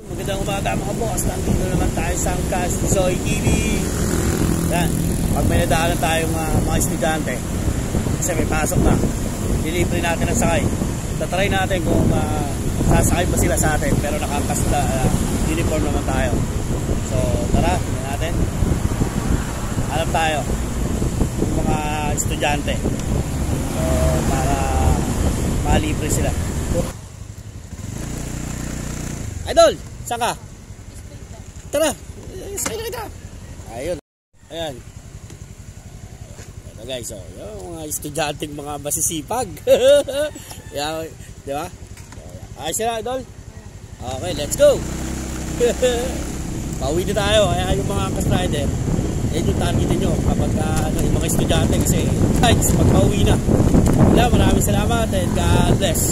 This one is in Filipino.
Magandang umaga mga boss. Nandito naman tayo sa Angkas Zoe TV. Yan. Pag may nadaanan tayong mga estudyante, kasi may pasok na, dilibre natin ang sakay. Tatry natin kung sasakay ba sila sa atin, pero nakakas na uniform naman tayo. So tara, tingnan natin. Alam tayo yung mga estudyante, so para malibre sila. Idol, saan ka? Tara, sakay na kita. Ayun. Ayan. Ito guys, oh, yung mga estudyanteng mga masisipag. Yan, di ba? Ayos sila, Idol. Okay, let's go. Pauwi na tayo. Kaya yung mga kas-rider, yan yung targetin nyo kapag yung mga estudyante kasi guys, pag pauwi na. Wala, maraming salamat and God bless.